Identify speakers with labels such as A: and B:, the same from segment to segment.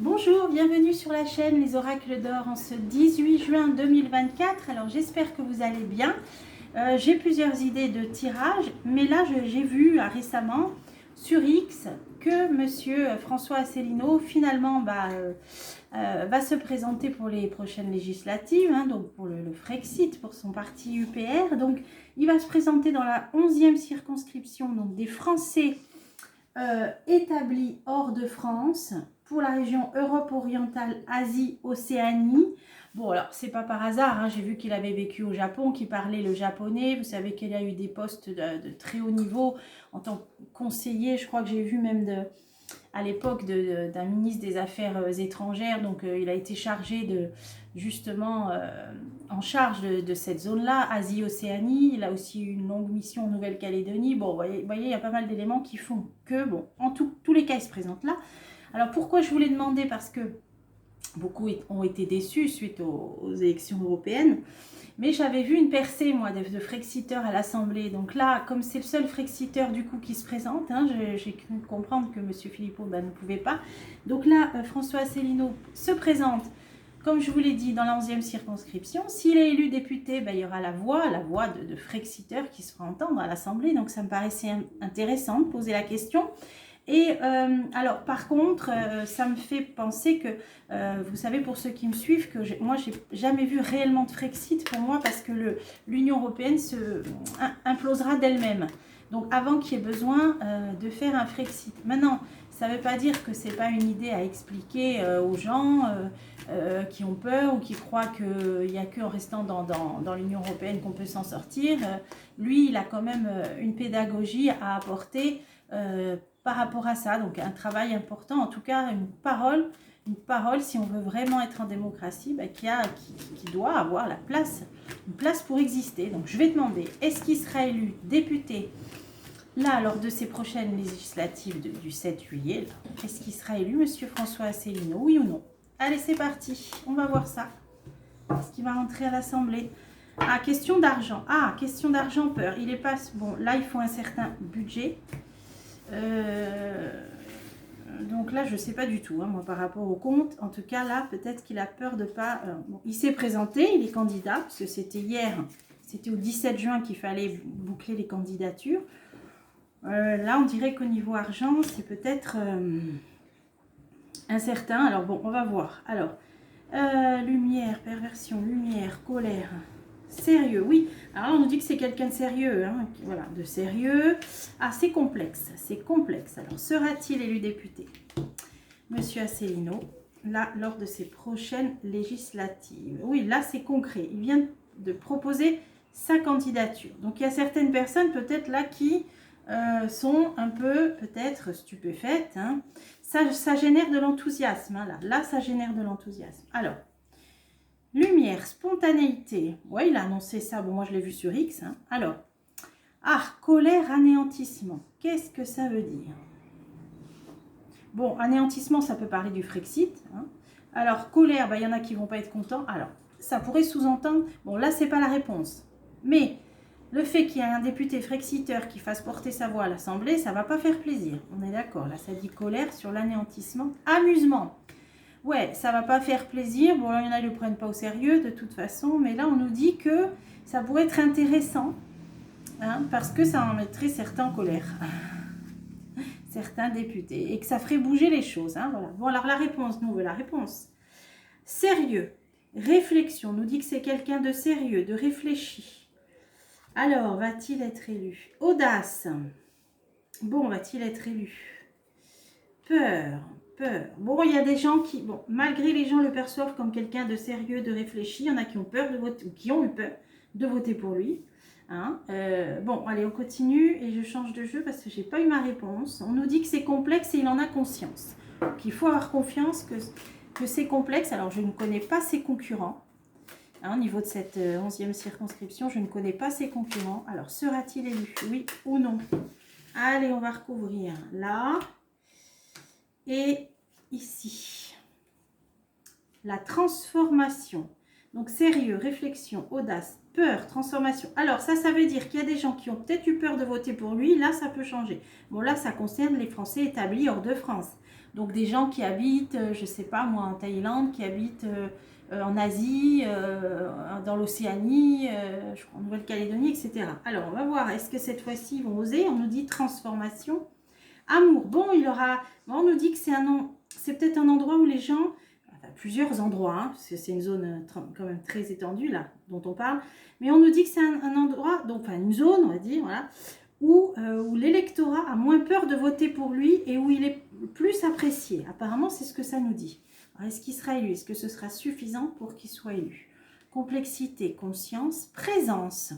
A: Bonjour, bienvenue sur la chaîne Les Oracles d'Or en ce 18 juin 2024. Alors j'espère que vous allez bien. J'ai plusieurs idées de tirage, mais là j'ai vu récemment sur X que monsieur François Asselineau finalement va se présenter pour les prochaines législatives, donc pour le Frexit, pour son parti UPR. Donc il va se présenter dans la 11e circonscription donc des Français établis hors de France pour la région Europe orientale, Asie, Océanie. Bon, alors, c'est pas par hasard, j'ai vu qu'il avait vécu au Japon, qu'il parlait le japonais. Vous savez qu'il a eu des postes de très haut niveau en tant que conseiller. Je crois que j'ai vu même à l'époque d'un ministre des Affaires étrangères. Donc, il a été chargé justement en charge de cette zone-là, Asie-Océanie. Il a aussi eu une longue mission en Nouvelle-Calédonie. Bon, vous voyez, il y a pas mal d'éléments qui font que, bon, en tous les cas, il se présente là. Alors, pourquoi je voulais demander? Parce que beaucoup ont été déçus suite aux élections européennes. Mais j'avais vu une percée, moi, de frexiteurs à l'Assemblée. Donc là, comme c'est le seul frexiteur, du coup, qui se présente, j'ai cru comprendre que M. Philippot ne pouvait pas. Donc là, François Asselineau se présente, comme je vous l'ai dit, dans la 11e circonscription. S'il est élu député, il y aura la voix de frexiteurs qui se fera entendre à l'Assemblée. Donc ça me paraissait intéressant de poser la question. Et alors par contre, ça me fait penser que, vous savez, pour ceux qui me suivent, que moi j'ai jamais vu réellement de Frexit pour moi, parce que l'Union européenne implosera d'elle-même. Donc avant qu'il y ait besoin de faire un Frexit. Maintenant, ça ne veut pas dire que c'est pas une idée à expliquer aux gens qui ont peur ou qui croient qu'il n'y a qu'en restant dans l'Union européenne qu'on peut s'en sortir. Lui, il a quand même une pédagogie à apporter par rapport à ça, donc un travail important, en tout cas une parole, si on veut vraiment être en démocratie, qui doit avoir une place pour exister. Donc je vais demander, est-ce qu'il sera élu député là lors de ces prochaines législatives du 7 juillet? Est-ce qu'il sera élu, monsieur François Asselineau, oui ou non? Allez, c'est parti, on va voir ça. Est-ce qu'il va rentrer à l'Assemblée? Ah, question d'argent. Ah, question d'argent, peur. Il est pas... Bon, là, il faut un certain budget. Donc là, je ne sais pas du tout, moi, par rapport au compte. En tout cas, là, peut-être qu'il a peur de pas... bon, il s'est présenté, il est candidat, parce que c'était hier, c'était au 17 juin qu'il fallait boucler les candidatures. Là, on dirait qu'au niveau argent, c'est peut-être incertain. Alors bon, on va voir. Alors, lumière, perversion, lumière, colère... Sérieux, oui. Alors là, on nous dit que c'est quelqu'un de sérieux, voilà, de sérieux. Ah, c'est complexe, c'est complexe. Alors, sera-t-il élu député, monsieur Asselineau, là, lors de ses prochaines législatives? Oui, là, c'est concret. Il vient de proposer sa candidature. Donc, il y a certaines personnes, peut-être, là, qui sont un peu, peut-être, stupéfaites. Ça génère de l'enthousiasme, là, ça génère de l'enthousiasme. Alors, lumière, spontanéité. Oui, il a annoncé ça. Bon, moi, je l'ai vu sur X. Alors, colère, anéantissement. Qu'est-ce que ça veut dire? Bon, anéantissement, ça peut parler du Frexit. Alors, colère, il y en a qui ne vont pas être contents. Alors, ça pourrait sous-entendre... Bon, là, ce n'est pas la réponse. Mais le fait qu'il y ait un député frexiteur qui fasse porter sa voix à l'Assemblée, ça ne va pas faire plaisir. On est d'accord. Là, ça dit colère sur l'anéantissement. Amusement. Ouais, ça va pas faire plaisir. Bon, là, il y en a qui ne le prennent pas au sérieux de toute façon. Mais là, on nous dit que ça pourrait être intéressant. Parce que ça en mettrait certains en colère. Certains députés. Et que ça ferait bouger les choses. Voilà. Bon, alors la réponse, nous, on veut la réponse. Sérieux. Réflexion. On nous dit que c'est quelqu'un de sérieux, de réfléchi. Alors, va-t-il être élu? Audace. Bon, va-t-il être élu? Peur. Bon, il y a des gens qui, malgré les gens le perçoivent comme quelqu'un de sérieux, de réfléchi, il y en a qui ont peur de voter, ou qui ont eu peur de voter pour lui. Bon, allez, on continue et je change de jeu parce que j'ai pas eu ma réponse. On nous dit que c'est complexe et il en a conscience. Donc, il faut avoir confiance que c'est complexe. Alors, je ne connais pas ses concurrents. Au niveau de cette 11e circonscription, je ne connais pas ses concurrents. Alors, sera-t-il élu? Oui ou non? Allez, on va recouvrir là. Et ici, la transformation. Donc, sérieux, réflexion, audace, peur, transformation. Alors, ça veut dire qu'il y a des gens qui ont peut-être eu peur de voter pour lui. Là, ça peut changer. Bon, là, ça concerne les Français établis hors de France. Donc des gens qui habitent, je ne sais pas moi, en Thaïlande, qui habitent en Asie, dans l'Océanie, je crois en Nouvelle-Calédonie, etc. Alors on va voir, est-ce que cette fois-ci ils vont oser? On nous dit transformation, amour. Bon, on nous dit que c'est peut-être un endroit où les gens, enfin, plusieurs endroits, hein, parce que c'est une zone quand même très étendue là, dont on parle, mais on nous dit que c'est un endroit, donc enfin une zone, on va dire, voilà, où l'électorat a moins peur de voter pour lui et où il est plus apprécié. Apparemment, c'est ce que ça nous dit. Est-ce qu'il sera élu? Est-ce que ce sera suffisant pour qu'il soit élu? Complexité, conscience, présence.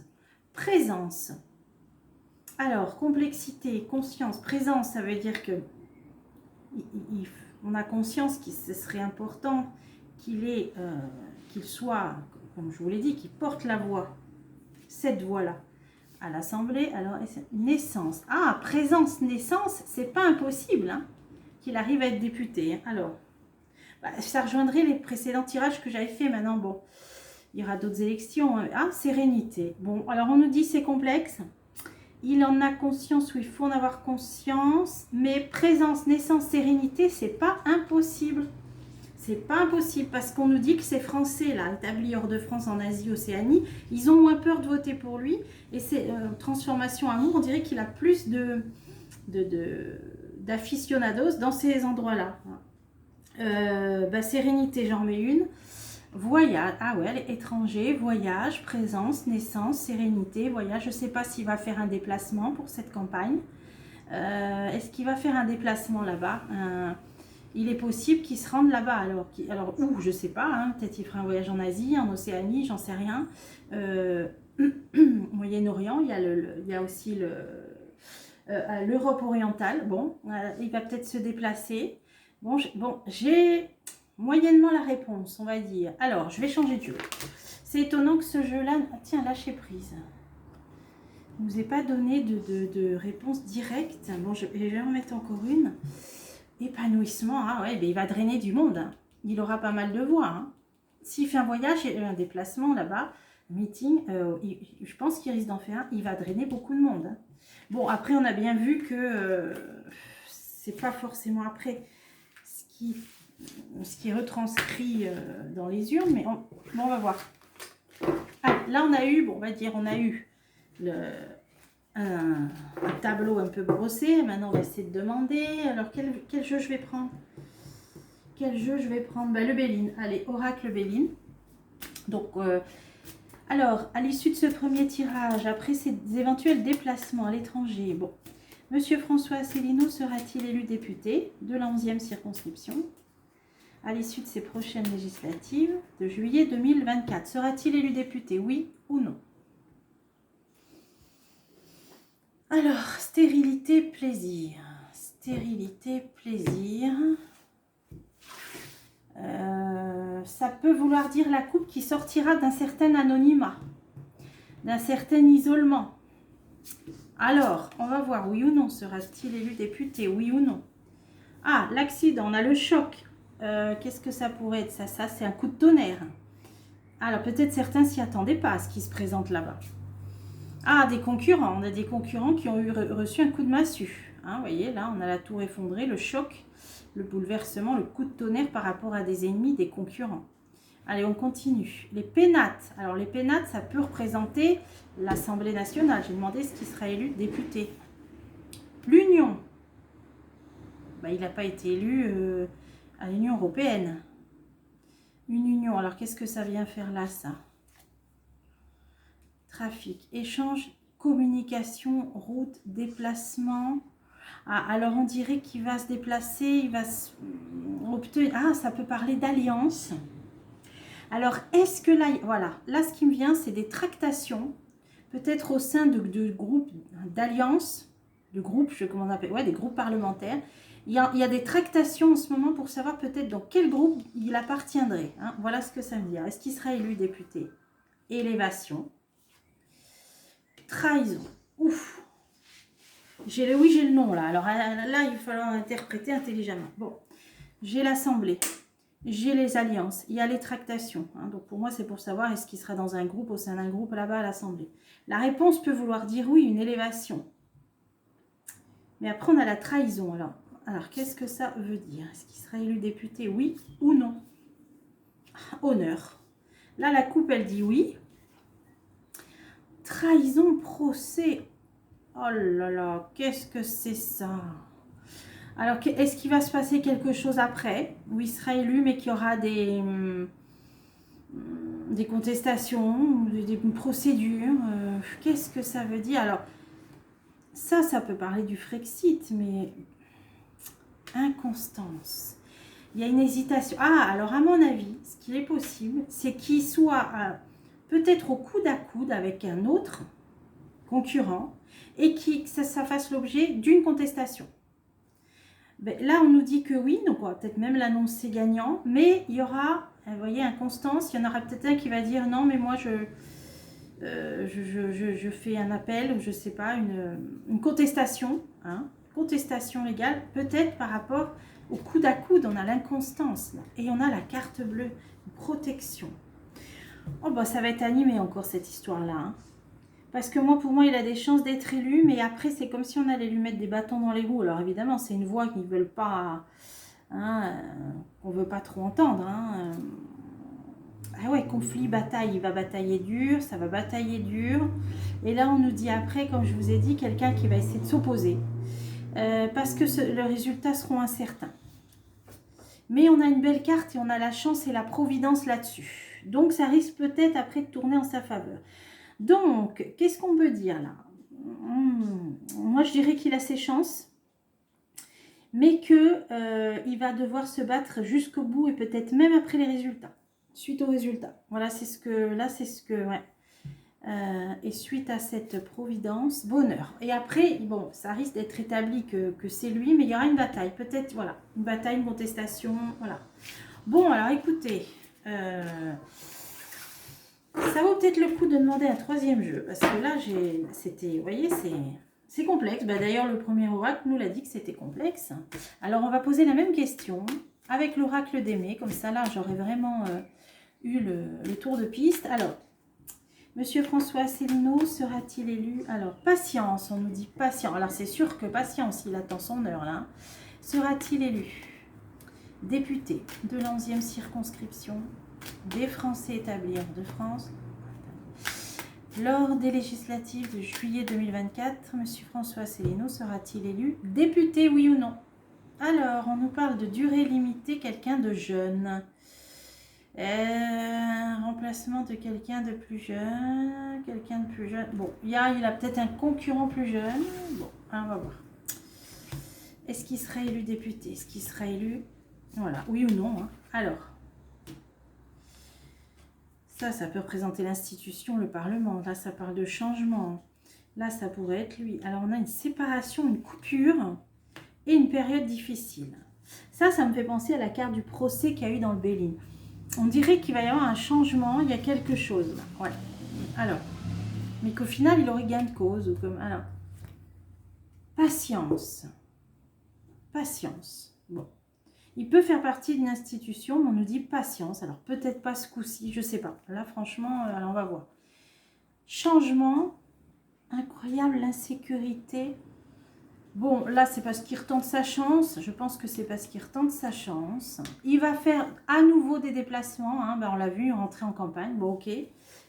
A: Présence. Alors, complexité, conscience, présence, ça veut dire que on a conscience que ce serait important qu'il soit, comme je vous l'ai dit, qu'il porte la voix, cette voix-là, à l'Assemblée. Alors, naissance. Ah, présence, naissance, c'est pas impossible hein, qu'il arrive à être député. Hein. Alors, ça rejoindrait les précédents tirages que j'avais fait. Maintenant, bon, il y aura d'autres élections. Ah, sérénité. Bon, alors on nous dit c'est complexe. Il en a conscience, ou il faut en avoir conscience. Mais présence, naissance, sérénité, c'est pas impossible. C'est pas impossible parce qu'on nous dit que ces Français là, établis hors de France, en Asie, Océanie, ils ont moins peur de voter pour lui. Et c'est transformation amour, on dirait qu'il a plus d'aficionados dans ces endroits-là. Sérénité, j'en mets une. Voyage, ah ouais, étranger, voyage, présence, naissance, sérénité, voyage. Je ne sais pas s'il va faire un déplacement pour cette campagne. Est-ce qu'il va faire un déplacement là-bas? Il est possible qu'il se rende là-bas. Alors où? Je ne sais pas. Hein, peut-être qu'il fera un voyage en Asie, en Océanie, j'en sais rien. Moyen-Orient, il y a aussi l'Europe orientale. Bon, il va peut-être se déplacer. Bon, j'ai moyennement la réponse, on va dire. Alors, je vais changer de jeu. C'est étonnant que ce jeu-là... Tiens, lâcher prise. Il ne nous est pas donné de réponse directe. Bon, je vais en mettre encore une. Épanouissement, hein, ouais, mais il va drainer du monde. Hein. Il aura pas mal de voix. Hein. S'il fait un voyage, un déplacement là-bas, meeting, je pense qu'il risque d'en faire un. Il va drainer beaucoup de monde. Hein. Bon, après, on a bien vu que c'est pas forcément après ce qui est retranscrit dans les urnes, mais on va voir. Ah, là, on a eu, bon, on va dire, on a eu un tableau un peu brossé. Maintenant, on va essayer de demander. Alors, quel jeu je vais prendre? Quel jeu je vais prendre? Le Béline. Allez, Oracle Béline. Donc, alors, à l'issue de ce premier tirage, après ces éventuels déplacements à l'étranger, bon, Monsieur François Asselineau sera-t-il élu député de la 11e circonscription à l'issue de ces prochaines législatives de juillet 2024? Sera-t-il élu député, oui ou non? Alors, stérilité, plaisir. Stérilité, plaisir. Ça peut vouloir dire la coupe qui sortira d'un certain anonymat, d'un certain isolement. Alors, on va voir, oui ou non, sera-t-il élu député, oui ou non? Ah, l'accident, on a le choc. Qu'est-ce que ça pourrait être? Ça c'est un coup de tonnerre. Alors, peut-être certains s'y attendaient pas à ce qui se présente là-bas. Ah, des concurrents. On a des concurrents qui ont reçu un coup de massue. Hein, vous voyez, là, on a la tour effondrée, le choc, le bouleversement, le coup de tonnerre par rapport à des ennemis, des concurrents. Allez, on continue. Les pénates. Alors, les pénates, ça peut représenter l'Assemblée nationale. J'ai demandé ce qui sera élu député. L'Union. Il n'a pas été élu à l'Union européenne. Une union. Alors, qu'est-ce que ça vient faire là, ça? Trafic, échange, communication, route, déplacement. Ah, alors, on dirait qu'il va se déplacer, il va obtenir... Ah, ça peut parler d'alliance. Alors, est-ce que là... Voilà, là, ce qui me vient, c'est des tractations, peut-être au sein de groupes d'alliance, de groupes, comment on appelle, ouais, des groupes parlementaires. Il y a des tractations en ce moment pour savoir peut-être dans quel groupe il appartiendrait. Hein. Voilà ce que ça veut dire. Est-ce qu'il sera élu député? Élévation. Trahison. Ouf. J'ai le oui, j'ai le non là. Alors là, il va falloir interpréter intelligemment. Bon, j'ai l'Assemblée. J'ai les alliances. Il y a les tractations. Hein. Donc pour moi, c'est pour savoir est-ce qu'il sera dans un groupe, au sein d'un groupe là-bas à l'Assemblée. La réponse peut vouloir dire oui, une élévation. Mais après, on a la trahison. Alors, Alors, qu'est-ce que ça veut dire? Est-ce qu'il sera élu député? Oui ou non? Honneur. Là, la coupe, elle dit oui. Trahison, procès. Oh là là, qu'est-ce que c'est ça? Alors, est-ce qu'il va se passer quelque chose après, où il sera élu, mais qu'il y aura des contestations, des procédures? Qu'est-ce que ça veut dire? Alors, ça peut parler du Frexit, mais inconstance. Il y a une hésitation. Ah, alors à mon avis, ce qui est possible, c'est qu'il soit peut-être au coude à coude avec un autre concurrent et que ça fasse l'objet d'une contestation. Ben, là, on nous dit que oui, donc on va peut-être même l'annoncer gagnant, mais il y aura, vous voyez, inconstance. Il y en aura peut-être un qui va dire non, mais moi je fais un appel, ou je sais pas, une contestation, hein, contestation légale, peut-être par rapport au coude à coude. On a l'inconstance et on a la carte bleue, protection. Oh bah ça va être animé encore cette histoire-là, hein. Parce que moi, pour moi, il a des chances d'être élu, mais après, c'est comme si on allait lui mettre des bâtons dans les roues. Alors évidemment, c'est une voix qu'ils ne veulent pas, hein, qu'on ne veut pas trop entendre. Hein. Ah ouais, conflit, bataille, il va batailler dur, ça va batailler dur. Et là, on nous dit après, comme je vous ai dit, quelqu'un qui va essayer de s'opposer. Parce que le résultat seront incertains. Mais on a une belle carte et on a la chance et la providence là-dessus. Donc, ça risque peut-être après de tourner en sa faveur. Donc, qu'est-ce qu'on peut dire là? Moi, je dirais qu'il a ses chances, mais qu'il va devoir se battre jusqu'au bout et peut-être même après les résultats, suite aux résultats. Voilà, c'est ce que, ouais. Et suite à cette providence, bonheur. Et après, bon, ça risque d'être établi que c'est lui, mais il y aura une bataille, peut-être, voilà, une bataille, une contestation, voilà. Bon, alors écoutez, ça vaut peut-être le coup de demander un troisième jeu, parce que là, c'était, vous voyez, c'est complexe. Bah, d'ailleurs, le premier oracle nous l'a dit que c'était complexe. Alors, on va poser la même question avec l'oracle d'Aimé, comme ça, là, j'aurais vraiment eu le tour de piste. Alors, Monsieur François Asselineau sera-t-il élu? Alors, patience, on nous dit patient. Alors, c'est sûr que patience, il attend son heure, là. Sera-t-il élu député de l'11e circonscription des Français établis hors de France lors des législatives de juillet 2024? Monsieur François Asselineau sera-t-il élu député, oui ou non? Alors, on nous parle de durée limitée, quelqu'un de jeune. Remplacement de quelqu'un de plus jeune. Bon, il a peut-être un concurrent plus jeune. Bon, on va voir. Est-ce qu'il sera élu député? Est-ce qu'il sera élu? Voilà, oui ou non, hein. Alors, ça peut représenter l'institution, le Parlement. Là, ça parle de changement. Là, ça pourrait être lui. Alors, on a une séparation, une coupure et une période difficile. Ça me fait penser à la carte du procès qu'il y a eu dans le Béline. On dirait qu'il va y avoir un changement, il y a quelque chose là. Ouais. Alors, mais qu'au final, il aurait gain de cause. Ou comme, alors, patience. Patience. Bon. Il peut faire partie d'une institution, mais on nous dit patience. Alors, peut-être pas ce coup-ci, je ne sais pas. Là, franchement, alors on va voir. Changement. Incroyable, l'insécurité. Bon, là, c'est parce qu'il retente sa chance. Je pense que c'est parce qu'il retente sa chance. Il va faire à nouveau des déplacements. Hein. Ben, on l'a vu, rentrer en campagne. Bon, ok.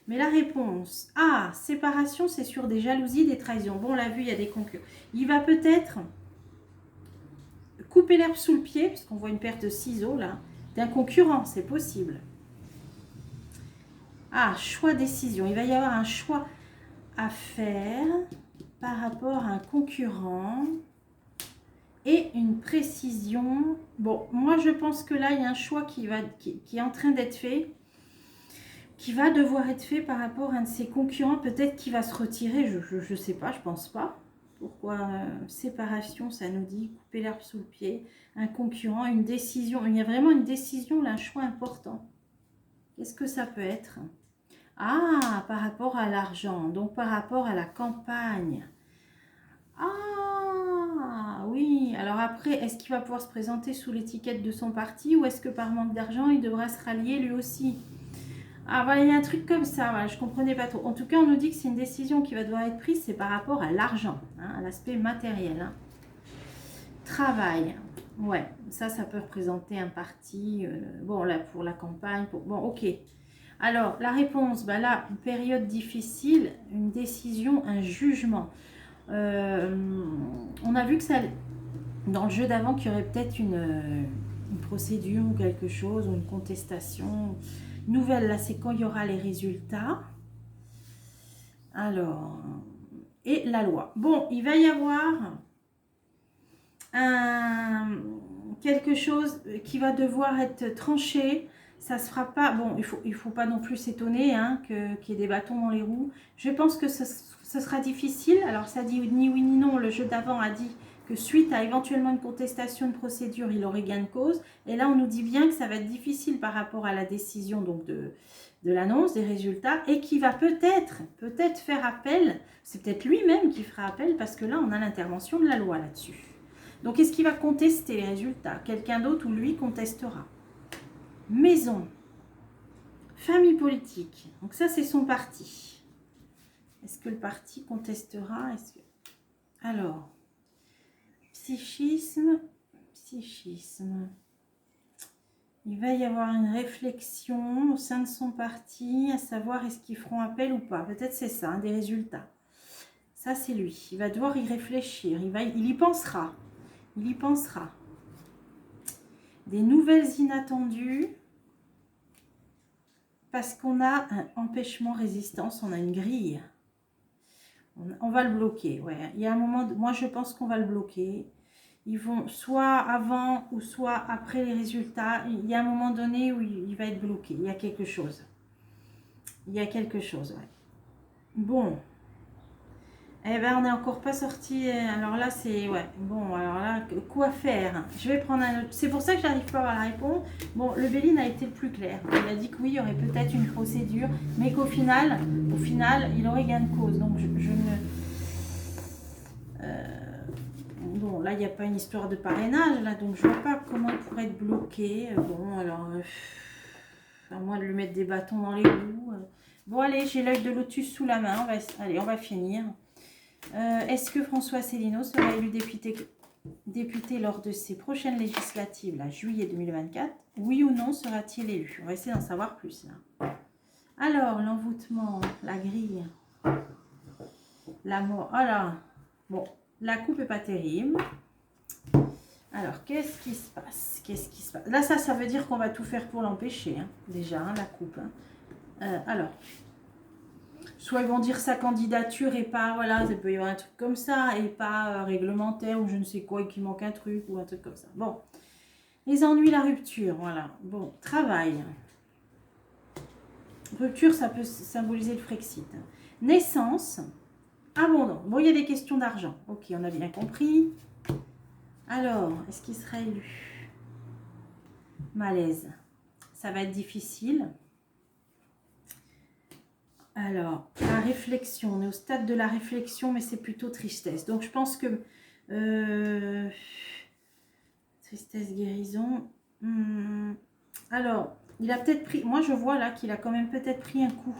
A: Mais la réponse, séparation, c'est sur des jalousies, des trahisons. Bon, on l'a vu, il y a des concurrents. Il va peut-être couper l'herbe sous le pied, parce qu'on voit une perte de ciseaux, là, d'un concurrent. C'est possible. Choix, décision. Il va y avoir un choix à faire par rapport à un concurrent et une précision. Bon, moi je pense que là il y a un choix qui est en train d'être fait, qui va devoir être fait par rapport à un de ses concurrents. Peut-être qu'il va se retirer, je sais pas, je pense pas. Pourquoi séparation, ça nous dit couper l'herbe sous le pied, un concurrent, une décision. Il y a vraiment une décision là, un choix important. Qu'est-ce que ça peut être? Par rapport à l'argent, donc par rapport à la campagne. Oui, alors après, est-ce qu'il va pouvoir se présenter sous l'étiquette de son parti ou est-ce que par manque d'argent, il devra se rallier lui aussi? Voilà, il y a un truc comme ça, voilà, je ne comprenais pas trop. En tout cas, on nous dit que c'est une décision qui va devoir être prise, c'est par rapport à l'argent, hein, à l'aspect matériel. Hein. Travail. Ouais, ça peut représenter un parti. Bon, là, pour la campagne. Bon, ok. Alors, la réponse, bah là, une période difficile, une décision, un jugement. On a vu que ça, dans le jeu d'avant, qu'il y aurait peut-être une procédure ou quelque chose, ou une contestation. Nouvelle, là, c'est quand il y aura les résultats. Alors, et la loi. Bon, il va y avoir quelque chose qui va devoir être tranché. Ça se fera pas. Bon, il faut pas non plus s'étonner hein, qu'il y ait des bâtons dans les roues. Je pense que ce sera difficile. Alors, ça dit ni oui ni non. Le jeu d'avant a dit que suite à éventuellement une contestation de procédure, il aurait gain de cause. Et là, on nous dit bien que ça va être difficile par rapport à la décision donc de l'annonce des résultats et qui va peut-être faire appel. C'est peut-être lui-même qui fera appel parce que là, on a l'intervention de la loi là-dessus. Donc, est-ce qu'il va contester les résultats? Quelqu'un d'autre ou lui contestera? Maison. Famille politique. Donc, ça, c'est son parti. Est-ce que le parti contestera? Alors, psychisme. Il va y avoir une réflexion au sein de son parti, à savoir est-ce qu'ils feront appel ou pas. Peut-être c'est ça, hein, des résultats. Ça, c'est lui. Il va devoir y réfléchir. Il y pensera. Il y pensera. Des nouvelles inattendues. Parce qu'on a un empêchement résistance, on a une grille. On va le bloquer. Ouais. Il y a un moment, moi je pense qu'on va le bloquer. Ils vont soit avant ou soit après les résultats. Il y a un moment donné où il va être bloqué. Il y a quelque chose. Ouais. Bon. Eh ben, on n'est encore pas sorti. Alors là, c'est... Ouais. Bon, alors là, quoi faire? Je vais prendre un autre. C'est pour ça que j'arrive pas à avoir la réponse. Bon, le Béline a été le plus clair. Il a dit que oui, il y aurait peut-être une procédure, mais qu'au final, il aurait gain de cause. Donc, je ne... Bon, là, il n'y a pas une histoire de parrainage, là, donc je vois pas comment il pourrait être bloqué. Bon, alors... à moins de lui mettre des bâtons dans les roues. Bon, allez, j'ai l'œil de lotus sous la main. Allez, on va finir. Est-ce que François Asselineau sera élu député lors de ses prochaines législatives, là, juillet 2024? Oui ou non sera-t-il élu? On va essayer d'en savoir plus, là. Alors, l'envoûtement, la grille, la mort. Alors, bon, la coupe est pas terrible. Alors, qu'est-ce qui se passe? Là, ça veut dire qu'on va tout faire pour l'empêcher, hein, déjà, hein, la coupe. Hein. Alors... Soit ils vont dire sa candidature et pas, voilà, ça peut y avoir un truc comme ça, et pas réglementaire ou je ne sais quoi, et qu'il manque un truc ou un truc comme ça. Bon, les ennuis, la rupture, voilà. Bon, travail. Rupture, ça peut symboliser le Frexit. Naissance, abondant. Bon, il y a des questions d'argent. Ok, on a bien compris. Alors, est-ce qu'il sera élu? Malaise. Ça va être difficile. Alors, la réflexion, on est au stade de la réflexion, mais c'est plutôt tristesse. Donc, je pense que... tristesse, guérison. Alors, il a peut-être pris... Moi, je vois là qu'il a quand même peut-être pris un coup.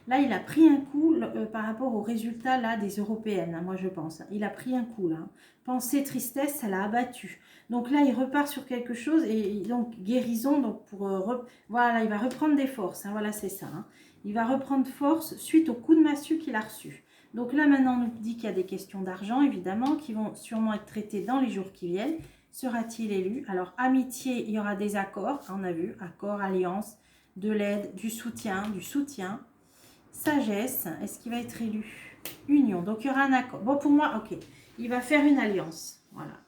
A: Là, il a pris un coup par rapport aux résultats là, des européennes, hein, moi, je pense. Il a pris un coup, là. Pensée, tristesse, ça l'a abattu. Donc là, il repart sur quelque chose. Et donc, guérison, donc pour... voilà, il va reprendre des forces. Hein, voilà, c'est ça. Hein. Il va reprendre force suite au coup de massue qu'il a reçu. Donc là, maintenant, on nous dit qu'il y a des questions d'argent, évidemment, qui vont sûrement être traitées dans les jours qui viennent. Sera-t-il élu? Alors, amitié, il y aura des accords, on a vu, accords, alliance, de l'aide, du soutien. Sagesse, est-ce qu'il va être élu? Union, donc il y aura un accord. Bon, pour moi, ok, il va faire une alliance, voilà.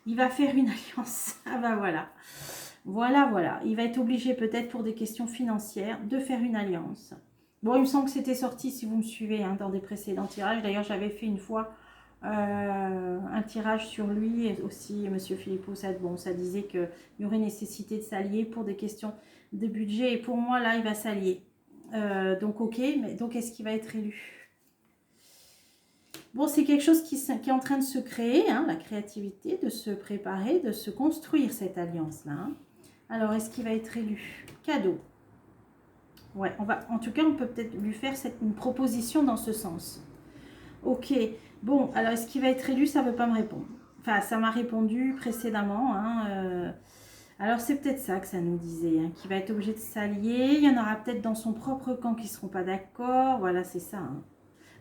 A: Il va faire une alliance, ah ben voilà. Voilà. Il va être obligé peut-être pour des questions financières de faire une alliance. Bon, il me semble que c'était sorti, si vous me suivez, hein, dans des précédents tirages. D'ailleurs, j'avais fait une fois un tirage sur lui. Et aussi, M. Philippot, ça disait qu'il y aurait nécessité de s'allier pour des questions de budget. Et pour moi, là, il va s'allier. Donc, ok. Mais donc, est-ce qu'il va être élu? Bon, c'est quelque chose qui est en train de se créer, hein, la créativité, de se préparer, de se construire cette alliance-là. Hein. Alors, est-ce qu'il va être élu? Cadeau. Ouais, en tout cas, on peut peut-être lui faire une proposition dans ce sens. Ok, bon, alors est-ce qu'il va être élu? Ça ne veut pas me répondre. Enfin, ça m'a répondu précédemment. Hein, alors, c'est peut-être ça que ça nous disait, hein, qu'il va être obligé de s'allier. Il y en aura peut-être dans son propre camp qui ne seront pas d'accord. Voilà, c'est ça. Hein.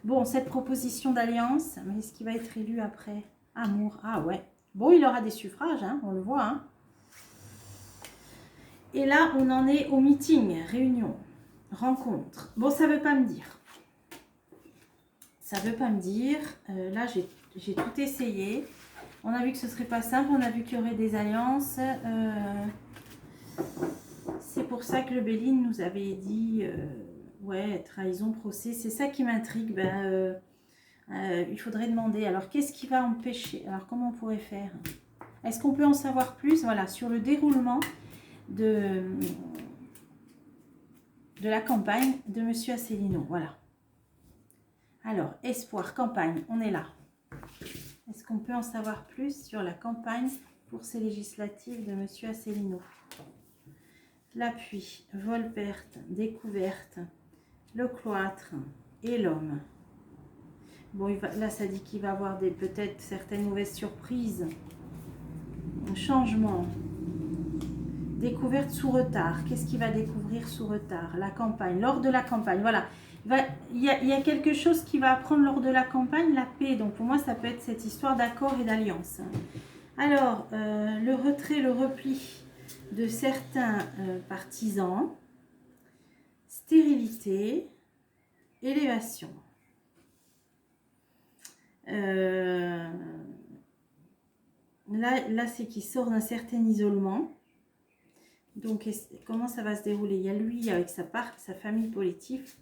A: Bon, cette proposition d'alliance, mais est-ce qu'il va être élu après? Amour, ah ouais. Bon, il aura des suffrages, hein, on le voit. Hein. Et là, on en est au meeting, réunion, rencontre. Bon, ça ne veut pas me dire. Ça ne veut pas me dire. Là, j'ai tout essayé. On a vu que ce ne serait pas simple. On a vu qu'il y aurait des alliances. C'est pour ça que le Béline nous avait dit... ouais, trahison, procès. C'est ça qui m'intrigue. Ben, il faudrait demander. Alors, qu'est-ce qui va empêcher? Alors, comment on pourrait faire? Est-ce qu'on peut en savoir plus? Voilà, sur le déroulement de la campagne de M. Asselineau. Voilà. Alors, espoir, campagne, on est là. Est-ce qu'on peut en savoir plus sur la campagne pour ces législatives de M. Asselineau? L'appui, vol perte, découverte, le cloître et l'homme. Bon, là, ça dit qu'il va avoir peut-être certaines mauvaises surprises. Un changement. Découverte sous retard. Qu'est-ce qu'il va découvrir sous retard? La campagne, lors de la campagne. Voilà. Il y a quelque chose qui va apprendre lors de la campagne, la paix. Donc pour moi, ça peut être cette histoire d'accord et d'alliance. Alors, le retrait, le repli de certains partisans, stérilité, élévation. Là c'est qu'il sort d'un certain isolement. Donc, comment ça va se dérouler? Il y a lui avec sa famille politique.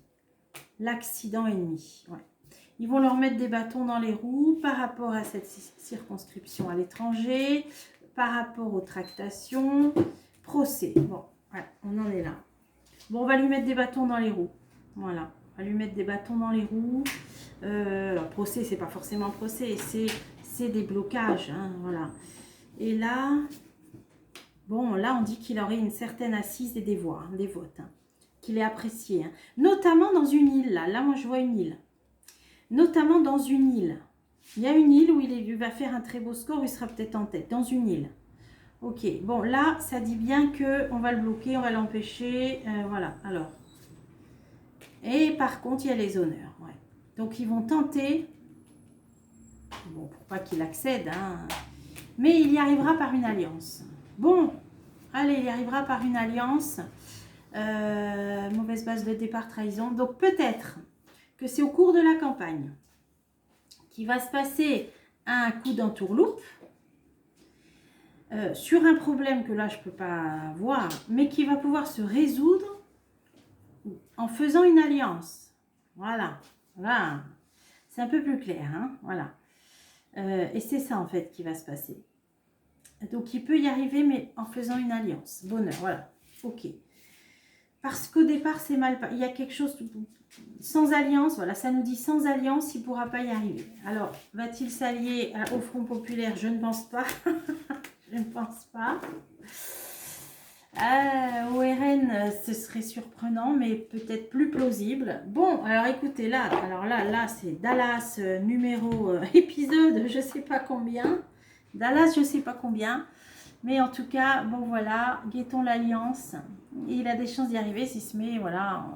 A: L'accident ennemi. Ouais. Ils vont leur mettre des bâtons dans les roues par rapport à cette circonscription à l'étranger, par rapport aux tractations, procès. Bon, voilà, on en est là. Bon, on va lui mettre des bâtons dans les roues. Voilà, on va lui mettre des bâtons dans les roues. Procès, c'est pas forcément procès, c'est des blocages. Hein, voilà. Et là, bon, là, on dit qu'il aurait une certaine assise et des voix, hein, des votes. Hein. Qu'il est apprécié, hein. Notamment dans une île, là moi je vois une île, notamment dans une île, il y a une île où il va faire un très beau score, il sera peut-être en tête, dans une île, ok, bon là ça dit bien que on va le bloquer, on va l'empêcher, voilà, alors, et par contre il y a les honneurs, ouais. Donc ils vont tenter, bon pour pas qu'il accède, hein, mais il y arrivera par une alliance, bon, allez, il y arrivera par une alliance. Mauvaise base de départ, trahison. Donc peut-être que c'est au cours de la campagne qu'il va se passer un coup d'entourloupe sur un problème que là je peux pas voir, mais qui va pouvoir se résoudre en faisant une alliance. Voilà, voilà. C'est un peu plus clair, hein, voilà. Et c'est ça en fait qui va se passer. Donc il peut y arriver, mais en faisant une alliance. Bonheur, voilà. Ok. Parce qu'au départ, c'est mal. Il y a quelque chose sans alliance. Voilà, ça nous dit sans alliance, il ne pourra pas y arriver. Alors, va-t-il s'allier au Front Populaire? Je ne pense pas. Je ne pense pas. Au RN, ce serait surprenant, mais peut-être plus plausible. Bon, alors écoutez, là, c'est Dallas, épisode, je ne sais pas combien. Dallas, je ne sais pas combien. Mais en tout cas, bon voilà, guettons l'alliance. Et il a des chances d'y arriver s'il se met, voilà,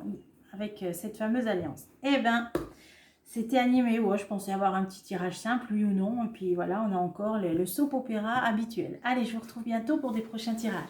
A: avec cette fameuse alliance. Eh bien, c'était animé. Ouais, je pensais avoir un petit tirage simple, oui ou non. Et puis voilà, on a encore le soap opéra habituel. Allez, je vous retrouve bientôt pour des prochains tirages.